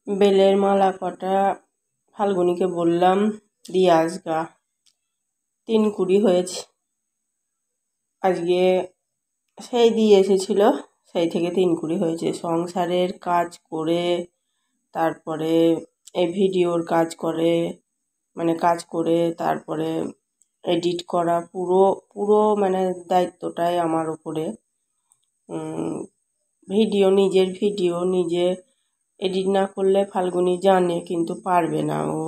বেলের মালা কটা ফাল্গুনিকে বললাম দিয়ে আসগা। 3 কুড়ি হয়েছে। আজকে সেই দিয়ে এসেছিল, সেই থেকে 3 কুড়ি হয়েছে। সংসারের কাজ করে তারপরে এই ভিডিওর কাজ করে তারপরে এডিট করা, পুরো পুরো মানে দায়িত্বটাই আমার উপরে। নিজের ভিডিও নিজে এডিট না করলে ফাল্গুনি জানে, কিন্তু পারবে না। ও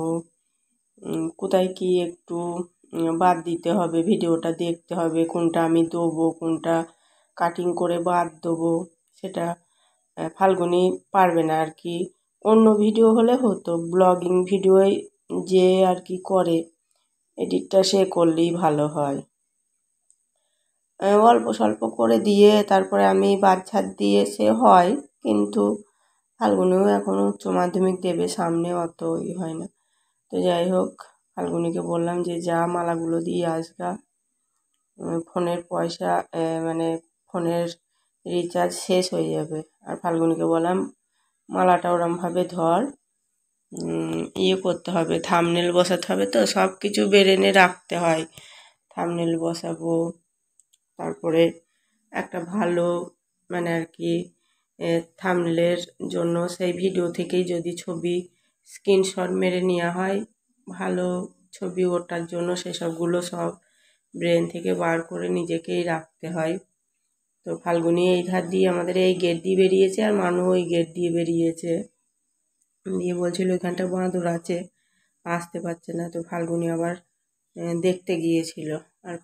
কোথায় কি একটু বাদ দিতে হবে, ভিডিওটা দেখতে হবে, কোনটা আমি দেবো, কোনটা কাটিং করে বাদ দেবো, সেটা ফাল্গুনি পারবে না আর কি। অন্য ভিডিও হলে হতো, ব্লগিং ভিডিওয় যে আর কি করে এডিটটা, সে করলেই ভালো হয়। অল্প স্বল্প করে দিয়ে তারপরে আমি বাদ দিয়ে সে হয়, কিন্তু ফাল্গুনিও এখন উচ্চ মাধ্যমিক দেবে সামনে, অত হয় না। তো যাই হোক, ফাল্গুনিকে বললাম যে যা মালাগুলো দিয়ে আসগা, ফোনের পয়সা মানে ফোনের রিচার্জ শেষ হয়ে যাবে। আর ফাল্গুনিকে বললাম মালাটা ওরমভাবে ধর, করতে হবে, থাম্বনেল বসাতে হবে, তো সব কিছু বেরেনে রাখতে হয়। থাম্বনেল বসাবো, তারপরে একটা ভালো মানে আর কি থাম্বনেলের জন্য সেই ভিডিও থেকেই যদি ছবি স্ক্রিনশট মেরে নেওয়া হয়, ভালো ছবি ওঠার জন্য সেসবগুলো সব ব্রেন থেকে বার করে নিজেকেই রাখতে হয়। তো ফাল্গুনি এই ধার দিয়ে আমাদের এই গেট দিয়ে বেরিয়েছে, আর মানু ওই গেট দিয়ে বেরিয়েছে, দিয়ে বলছিল ওইখানটা বাঁদর আছে, আসতে পারছে না। তো ফাল্গুনি আবার দেখতে গিয়েছিল। আর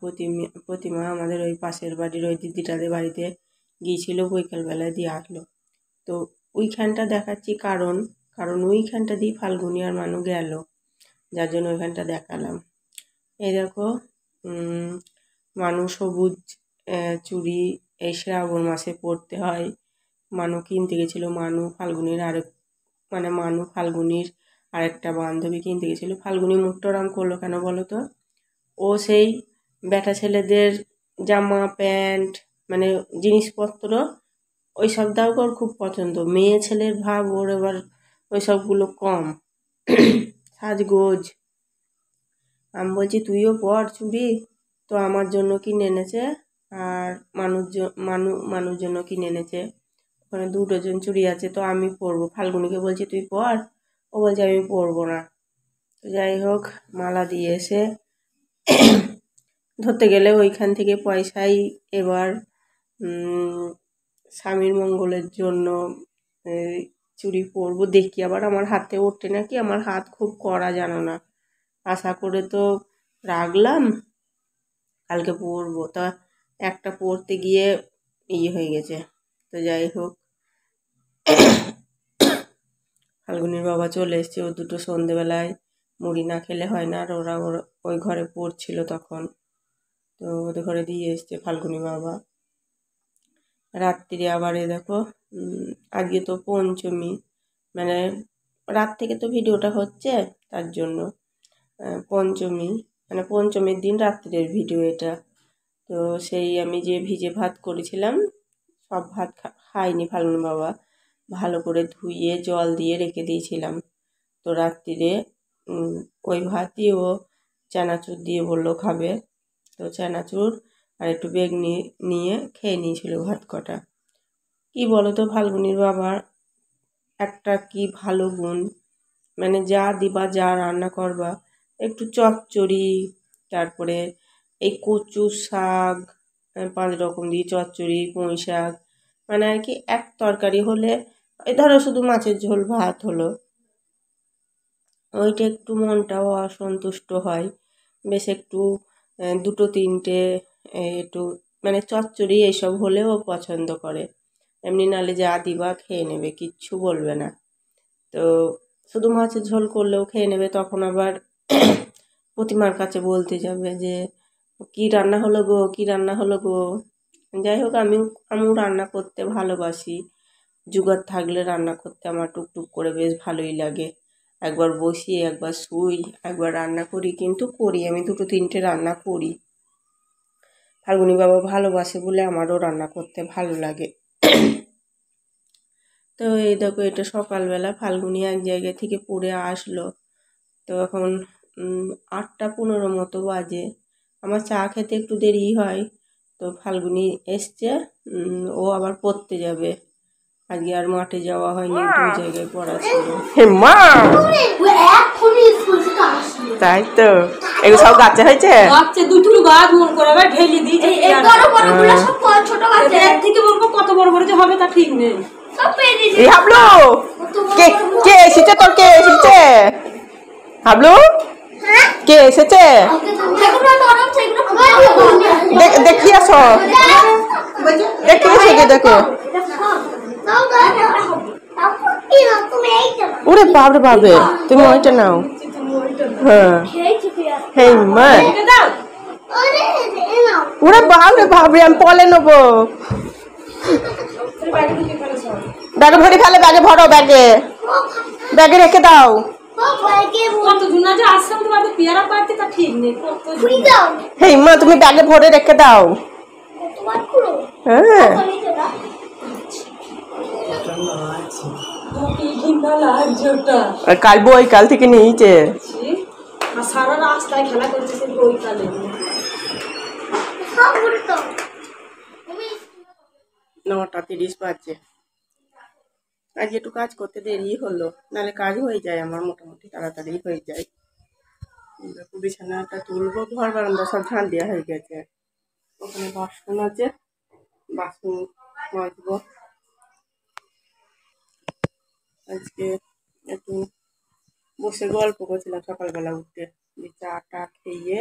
প্রতিমা আমাদের ওই পাশের বাড়ির ওই দিদিটাদের বাড়িতে গিয়েছিল, বিকেলবেলায় দিয়ে আসলো। তো ওইখানটা দেখাচ্ছি কারণ ওইখানটা দিয়ে ফাল্গুনি আর মানু গেল, যার জন্য ওইখানটা দেখালাম। এই দেখো, মানু সবুজ চুড়ি এই শ্রাবণ মাসে পরতে হয়। মানু কিনতে গেছিলো, মানু ফাল্গুনির আরেকটা বান্ধবী কিনতে গেছিলো। ফাল্গুনি মুখটা ওরম করলো কেন বলো তো? ও সেই বেটা ছেলেদের জামা প্যান্ট মানে জিনিসপত্র ওই সব দাও ওর খুব পছন্দ। মেয়ে ছেলের ভাব ওর এবার ওই সবগুলো কম। সাজগোজ আমি বলছি তুইও পর চুড়ি, তো আমার জন্য কিনে এনেছে আর মানুর জন্য কিনে এনেছে। ওখানে 2 ডজন চুড়ি আছে, তো আমি পরবো। ফাল্গুনিকে বলছি তুই পর, ও বলছে আমি পরবো না। তো যাই হোক, মালা দিয়ে এসে ধরতে গেলে ওইখান থেকে পয়সাই এবার স্বামীর মঙ্গলের জন্য চুড়ি পরবো। দেখি আবার আমার হাতে ওঠে নাকি, আমার হাত খুব কড়া জানো না। আশা করে তো রাখলাম কালকে পরবো, তা একটা পরতে গিয়ে হয়ে গেছে। তো যাই হোক, ফাল্গুনির বাবা চলে এসছে। ও দুটো সন্ধেবেলায় মুড়ি না খেলে হয় না, আর ওরা ওই ঘরে পড়ছিল তখন, তো ওদের ঘরে দিয়ে এসছে ফাল্গুনি বাবা। রাত্রিরে আবার দেখো, আজকে তো পঞ্চমী, মানে রাত থেকে তো ভিডিওটা হচ্ছে, তার জন্য পঞ্চমী মানে পঞ্চমীর দিন রাত্রের ভিডিও এটা। তো সেই আমি যে ভিজে ভাত করেছিলাম, সব ভাত খাইনি ফাল্গুনি বাবা, ভালো করে ধুয়ে জল দিয়ে রেখে দিয়েছিলাম। তো রাত্রিরে ওই ভাতই ও চানাচুর দিয়ে বললো খাবে। তো চানাচুর আর একটু বেগনি নিয়ে খেয়ে নিয়েছিল ভাত কটা। কি বলো তো, ফাল্গুনির বাবার একটা কি ভালো গুণ, মানে যা দিবা যা রান্না করবা একটু চচ্চড়ি, তারপরে এই কচু শাক 5 রকম দিয়ে চচ্চড়ি, পুঁই শাক, মানে আর কি এক তরকারি হলে, এই ধরো শুধু মাছের ঝোল ভাত হলো, ওইটা একটু মনটাও অসন্তুষ্ট হয়। বেশ একটু 2 3টে একটু মানে চচ্চড়ি এইসব হলেও পছন্দ করে। এমনি নাহলে যা দিবা খেয়ে নেবে, কিচ্ছু বলবে না। তো শুধু মাছের ঝোল করলেও খেয়ে নেবে, তখন আবার প্রতিমার কাছে বলতে যাবে যে কী রান্না হলো গো, কী রান্না হলো গো। যাই হোক, আমিও রান্না করতে ভালোবাসি। জোগাড় থাকলে রান্না করতে আমার টুকটুক করে বেশ ভালোই লাগে। একবার বসি, একবার শুই, একবার রান্না করি, কিন্তু করি আমি 2 3টে রান্না করি। ফাল্গুনি বাবা ভালোবাসে বলে আমারও রান্না করতে ভালো লাগে। তো এই দেখো এটা সকালবেলা ফাল্গুনি এক জায়গা থেকে পড়ে আসলো। তো এখন 8টা 15 মতো বাজে। আমার চা খেতে একটু দেরি হয়। তো ফাল্গুনি এসছে, ও আবার পড়তে যাবে। আজকে আর মাঠে যাওয়া হয়নি, 2 জায়গায় পড়া ছিল। হে মা, তাই তো এগুলো সব গাছে হয়েছে। দুটো গাছ মন করে ঢেলে দিয়েছে। কত বড় বড় যে হবে তা ঠিক নেই। হাবলু, কে এসেছে? তোর কে এসেছে? হাবলু, কে এসেছে? দেখি আসো, দেখি এসে গে দেখো। ওরে বাবরে বাবরে, তুমি ওইটা নাও। হ্যাঁ, হেই মা, ওরে বাবরে বাবরে, আমি পলে নেবো। ব্যাগে ভরে ফেলে, ব্যাগে ভরো, ব্যাগে রেখে দাও। হেই মা, তুমি ব্যাগে ভরে রেখে দাও। হ্যাঁ, কাল বইকাল থেকে নিয়েছে। সারা রাস্তায় খেলা করতেছে বইকালে। 9টা 30 বাজছে। আজ একটু কাজ করতে দেরি হলো, নাহলে কাজ হয়ে যায় আমার, মোটামুটি তাড়াতাড়ি হয়ে যায়। বিছানাটা তুলবো, ঘর বারান্দা সব ঝাঁট দেওয়া হয়ে গেছে। ওখানে বাসন আছে, বাসন মাজবো। আজকে একটু বসে গল্প করছিলাম সকালবেলা উঠে, চা টা খেয়ে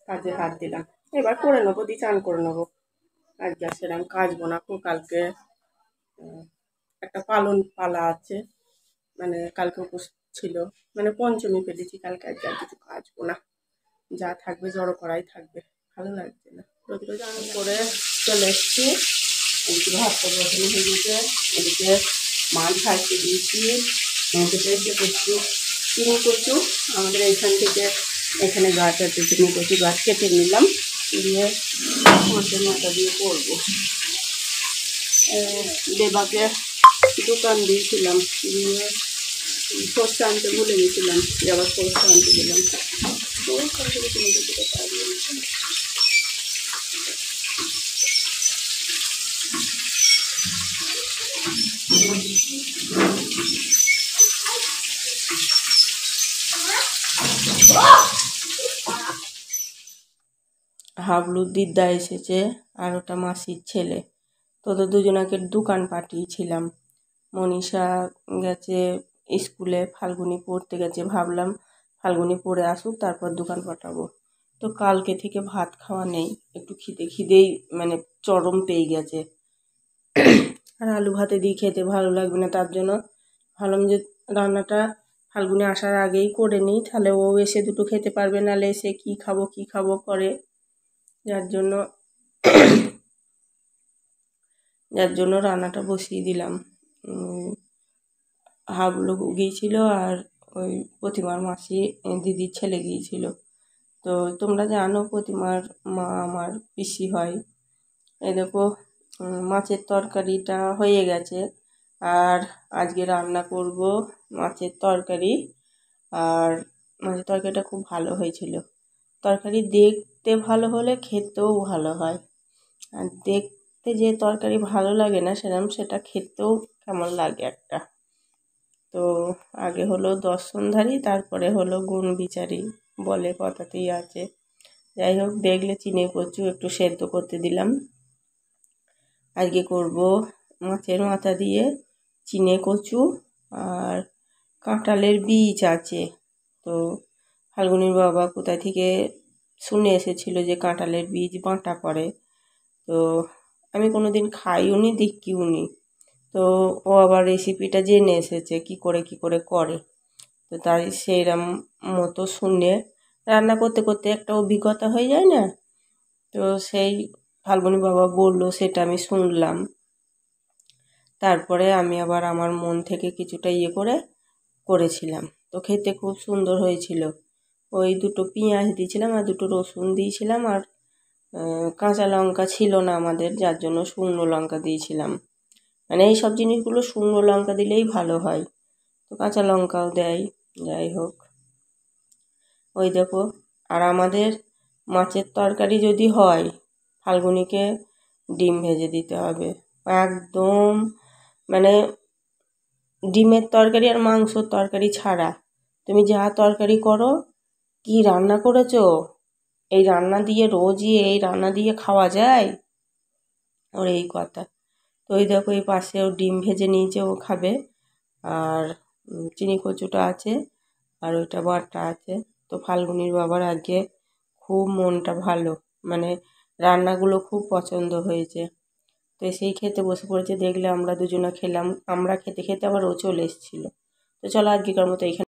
কাজে হাত দিলাম। এবার করে নেবো, দিয়ে চান করে নেবো। আজকে সেরকম কাজবো না। কালকে একটা পালা আছে, মানে কালকে উপোস ছিল, মানে পঞ্চমী পেরেছি কালকে। আজকে আর কিছু কাজবো না, যা থাকবে জড়ো করাই থাকবে, ভালো লাগছে না। রোজ রোজ আনন্দ করে চলে এসছি। এদিকে ভাতটা বসানো হয়ে গেছে, এদিকে মাছ ভাজতে দিয়েছি। এসে করছু চিনি কচু, আমাদের এইখান থেকে এখানে গাছ আছে, চিনি কচু গাছ কেটে নিলাম, দিয়ে মাছের মাথা দিয়ে করবো। দেবাকে দোকান দিয়েছিলাম, দিয়ে সর্ষে আনতে ভুলে গেছিলাম, যে আবার সর্ষে আনতে গেলাম। ওখান থেকে চিনি কচুটা পারিয়ে হাবলুর দিদা এসেছে, আর ওটা মাসির ছেলে। তোদের দুজনাকে দোকান পাঠিয়েছিলাম। মনীষা গেছে স্কুলে, ফাল্গুনি পড়তে গেছে। ভাবলাম ফাল্গুনি পড়ে আসুক, তারপর দোকান পাঠাবো। তো কালকে থেকে ভাত খাওয়া নেই, একটু খিদেই মানে চরম পেয়ে গেছে। আর আলু ভাতে দিয়ে খেতে ভালো লাগবে না, তার জন্য ভাবলাম যে রান্নাটা ফাল্গুনি আসার আগেই করে নিই, তাহলে ও এসে দুটো খেতে পারবে, নাহলে এসে কী খাবো করে। যার জন্য রান্নাটা বসিয়ে দিলাম। হাবলু গিয়েছিল, আর ওই প্রতিমার মাসি দিদির ছেলে গিয়েছিল। তো তোমরা জানো প্রতিমার মা আমার পিসি হয়। এই দেখো মাছের তরকারিটা হয়ে গেছে, আর আজকে রান্না করব মাছের তরকারি। আর মাছের তরকারিটা খুব ভালো হয়েছিল। তরকারি দেখতে ভালো হলে খেতেও ভালো হয়, আর দেখতে যে তরকারি ভালো লাগে না সেটা খেতেও কেমন লাগে একটা। তো আগে হলো দর্শনধারী, তারপরে হলো গুণ বিচারী, বলে কথাতেই আছে। যাই হোক, দেখলে চিনে কচু একটু সেদ্ধ করতে দিলাম। আজকে করব মাছের মাথা দিয়ে চিনে কচু, আর কাঁঠালের বীজ আছে। তো ফাল্গুনির বাবা কোথায় থেকে শুনে এসেছিল যে কাঁঠালের বীজ বাঁটা করে। তো আমি কোনো দিন খাইও নি, দেখিও নি। তো ও আবার রেসিপিটা জেনে এসেছে কী করে করে। তো তাই সেইরকম মতো শুনে রান্না করতে করতে একটা অভিজ্ঞতা হয়ে যায় না। তো সেই ফাল্গুনি বাবা বললো, সেটা আমি শুনলাম। তারপরে আমি আবার আমার মন থেকে কিছুটা করেছিলাম। তো খেতে খুব সুন্দর হয়েছিল। ওই 2টো পেঁয়াজ দিয়েছিলাম, আর 2টো রসুন দিয়েছিলাম, আর কাঁচা লঙ্কা ছিল না আমাদের, যার জন্য শুকনো লঙ্কা দিয়েছিলাম। মানে এই সব জিনিসগুলো শুকনো লঙ্কা দিলেই ভালো হয়, তো কাঁচা লঙ্কাও দেয়। যাই হোক, ওই দেখো। আর আমাদের মাছের তরকারি যদি হয়, ফাল্গুনিকে ডিম ভেজে দিতে হবে একদম, মানে ডিমের তরকারি আর মাংসর তরকারি ছাড়া তুমি যা তরকারি করো, কি রান্না করেছো, এই রান্না দিয়ে রোজই এই রান্না দিয়ে খাওয়া যায়? ওর এই কথা। তো ওই দেখো এই পাশেও ডিম ভেজে নিয়েছে, ও খাবে। আর চিনি কচুটা আছে, আর ওইটা ভর্তা আছে। তো ফাল্গুনির বাবার আজকে খুব মনটা ভালো, মানে রান্নাগুলো খুব পছন্দ হয়েছে। তো সেই খেতে বসে পড়েছে, দেখলে আমরা দুজনে খেলাম, আমরা খেতে খেতে আবার ও চলে এসেছিলো। তো চলো আজকের মতো এখানে।